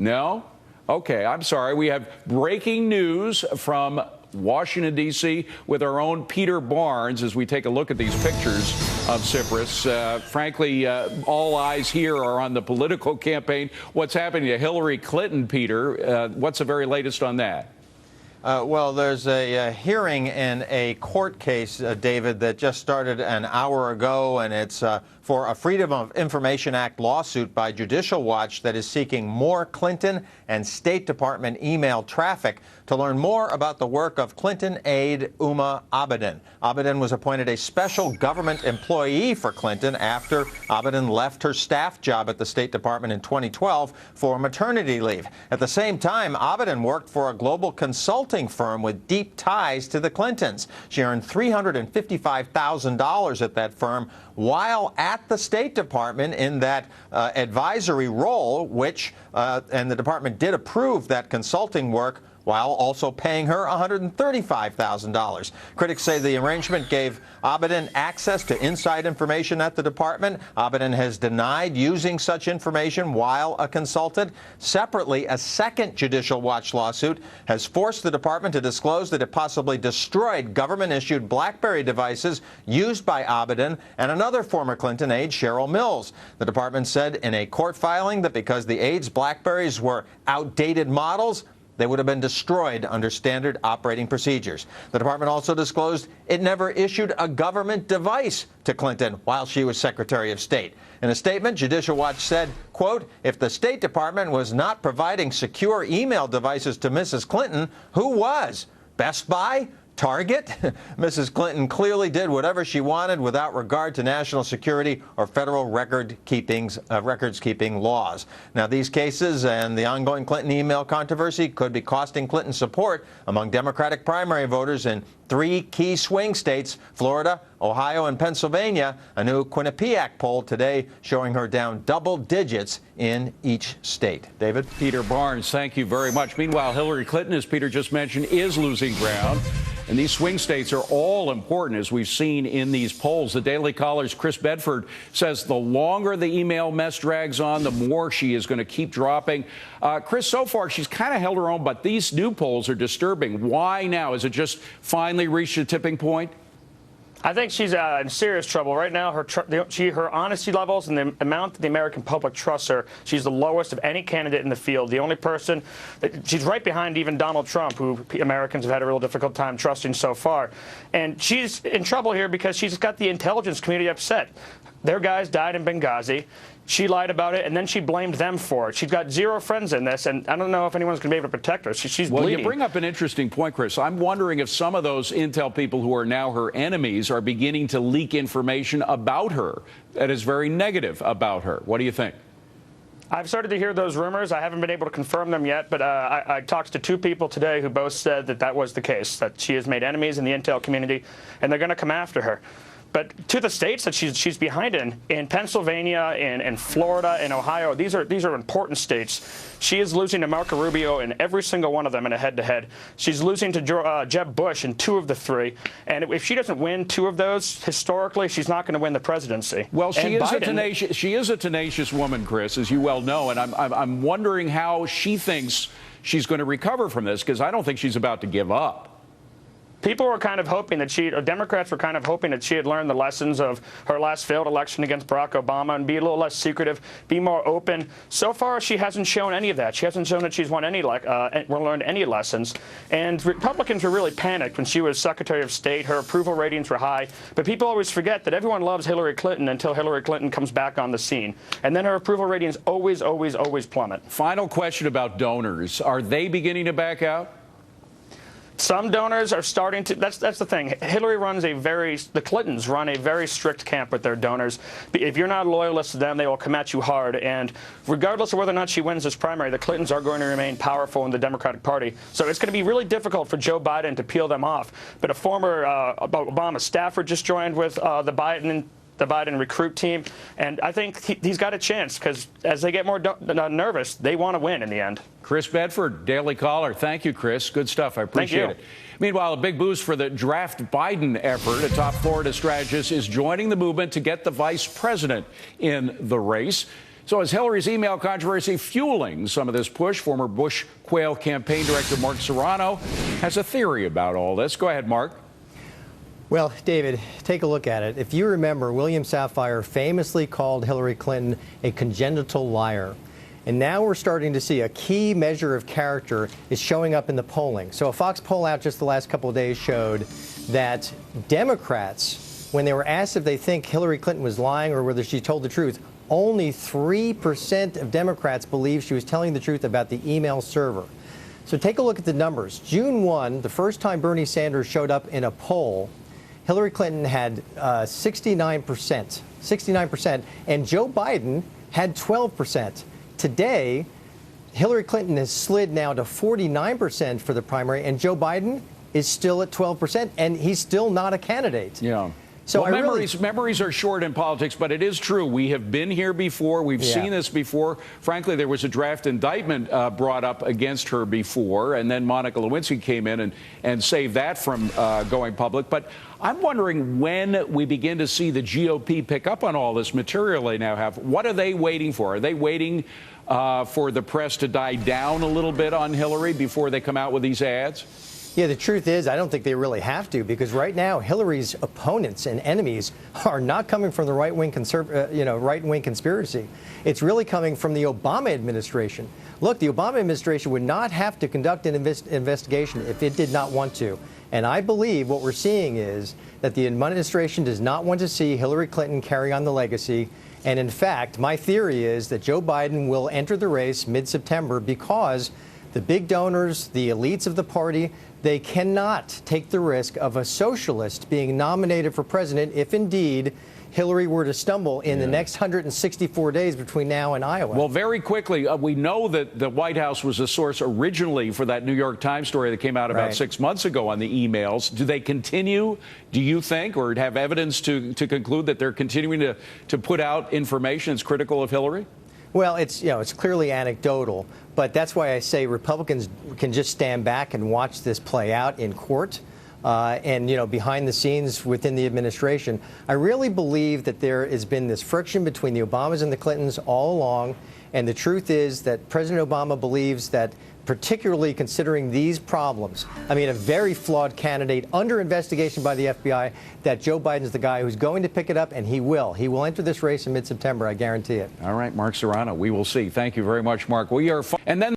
No? Okay, I'm sorry. We have breaking news from Washington, D.C. with our own Peter Barnes as we take a look at these pictures of Cyprus. Frankly, all eyes here are on the political campaign. What's happening to Hillary Clinton, Peter? What's the very latest on that? Well, there's a hearing in a court case, David, that just started an hour ago, and it's for a Freedom of Information Act lawsuit by Judicial Watch that is seeking more Clinton and State Department email traffic to learn more about the work of Clinton aide Huma Abedin. Abedin was appointed a special government employee for Clinton after Abedin left her staff job at the State Department in 2012 for maternity leave. At the same time, Abedin worked for a global consulting firm with deep ties to the Clintons. She earned $355,000 at that firm while at the State Department in that advisory role, which and the department did approve that consulting work while also paying her $135,000. Critics say the arrangement gave Abedin access to inside information at the department. Abedin has denied using such information while a consultant. Separately, a second Judicial Watch lawsuit has forced the department to disclose that it possibly destroyed government-issued BlackBerry devices used by Abedin and another former Clinton aide, Cheryl Mills. The department said in a court filing that because the aide's BlackBerries were outdated models, they would have been destroyed under standard operating procedures. The department also disclosed it never issued a government device to Clinton while she was Secretary of State. In a statement, Judicial Watch said, quote, if the State Department was not providing secure email devices to Mrs. Clinton, who was? Best Buy? Target? Mrs. Clinton clearly did whatever she wanted without regard to national security or federal records-keeping laws. Now, these cases and the ongoing Clinton email controversy could be costing Clinton support among Democratic primary voters in 3 key swing states, Florida, Ohio, and Pennsylvania. A new Quinnipiac poll today showing her down double digits in each state. David? Peter Barnes, thank you very much. Meanwhile, Hillary Clinton, as Peter just mentioned, is losing ground. And these swing states are all important, as we've seen in these polls. The Daily Caller's Chris Bedford says the longer the email mess drags on, the more she is going to keep dropping. Chris, so far, she's kind of held her own, but these new polls are disturbing. Why now? Is it just finally reached a tipping point? I think she's in serious trouble right now. Her honesty levels and the amount that the American public trusts her, she's the lowest of any candidate in the field. The only person she's right behind even Donald Trump, who Americans have had a real difficult time trusting so far. And she's in trouble here because she's got the intelligence community upset. Their guys died in Benghazi. She lied about it, and then she blamed them for it. She's got 0 friends in this, and I don't know if anyone's going to be able to protect her. She's bleeding. Well, you bring up an interesting point, Chris. I'm wondering if some of those intel people who are now her enemies are beginning to leak information about her that is very negative about her. What do you think? I've started to hear those rumors. I haven't been able to confirm them yet, but I talked to 2 people today who both said that that was the case, that she has made enemies in the intel community, and they're going to come after her. But to the states that she's behind in Pennsylvania, in Florida, in Ohio, these are important states. She is losing to Marco Rubio in every single one of them in a head-to-head. She's losing to Jeb Bush in 2 of the 3. And if she doesn't win 2 of those, historically, she's not going to win the presidency. Well, she is a tenacious woman, Chris, as you well know. And I'm wondering how she thinks she's going to recover from this, because I don't think she's about to give up. People were kind of hoping that Democrats were kind of hoping that she had learned the lessons of her last failed election against Barack Obama and be a little less secretive, be more open. So far, she hasn't shown any of that. She hasn't shown that she's learned any lessons. And Republicans were really panicked when she was Secretary of State. Her approval ratings were high. But people always forget that everyone loves Hillary Clinton until Hillary Clinton comes back on the scene. And then her approval ratings always, always, always plummet. Final question about donors. Are they beginning to back out? Some donors are starting to. That's the thing. The Clintons run a very strict camp with their donors. If you're not loyalist to them, they will come at you hard. And regardless of whether or not she wins this primary, the Clintons are going to remain powerful in the Democratic Party. So it's going to be really difficult for Joe Biden to peel them off. But a former Obama staffer just joined with the Biden recruit team, and I think he's got a chance, because as they get more nervous, they want to win in the end. Chris Bedford, Daily Caller. Thank you, Chris. Good stuff. I appreciate it. Meanwhile, a big boost for the draft Biden effort. A top Florida strategist is joining the movement to get the vice president in the race. So is Hillary's email controversy fueling some of this push? Former Bush Quail campaign director Mark Serrano has a theory about all this. Go ahead, Mark. Well, David, take a look at it. If you remember, William Safire famously called Hillary Clinton a congenital liar. And now we're starting to see a key measure of character is showing up in the polling. So a Fox poll out just the last couple of days showed that Democrats, when they were asked if they think Hillary Clinton was lying or whether she told the truth, only 3% of Democrats believe she was telling the truth about the email server. So take a look at the numbers. June 1, the first time Bernie Sanders showed up in a poll, Hillary Clinton had 69%, and Joe Biden had 12%. Today, Hillary Clinton has slid now to 49% for the primary, and Joe Biden is still at 12%, and he's still not a candidate. Yeah. So well, memories are short in politics, but it is true. We have been here before. We've seen this before. Frankly, there was a draft indictment brought up against her before, and then Monica Lewinsky came in and saved that from going public. But I'm wondering when we begin to see the GOP pick up on all this material they now have. What are they waiting for? Are they waiting for the press to die down a little bit on Hillary before they come out with these ads? Yeah, the truth is, I don't think they really have to, because right now Hillary's opponents and enemies are not coming from the right-wing right-wing conspiracy. It's really coming from the Obama administration. Look, the Obama administration would not have to conduct an investigation if it did not want to. And I believe what we're seeing is that the administration does not want to see Hillary Clinton carry on the legacy. And in fact, my theory is that Joe Biden will enter the race mid-September because the big donors, the elites of the party, they cannot take the risk of a socialist being nominated for president if indeed Hillary were to stumble in the next 164 days between now and Iowa. Well, very quickly, we know that the White House was a source originally for that New York Times story that came out about 6 months ago on the emails. Do they continue, do you think, or have evidence to conclude that they're continuing to put out information that's critical of Hillary? Well, it's clearly anecdotal, but that's why I say Republicans can just stand back and watch this play out in court and behind the scenes within the administration. I really believe that there has been this friction between the Obamas and the Clintons all along, and the truth is that President Obama believes that, particularly considering these problems, I mean, a very flawed candidate under investigation by the FBI, that Joe Biden's the guy who's going to pick it up, and he will. He will enter this race in mid-September, I guarantee it. All right, Mark Serrano, we will see. Thank you very much, Mark. And then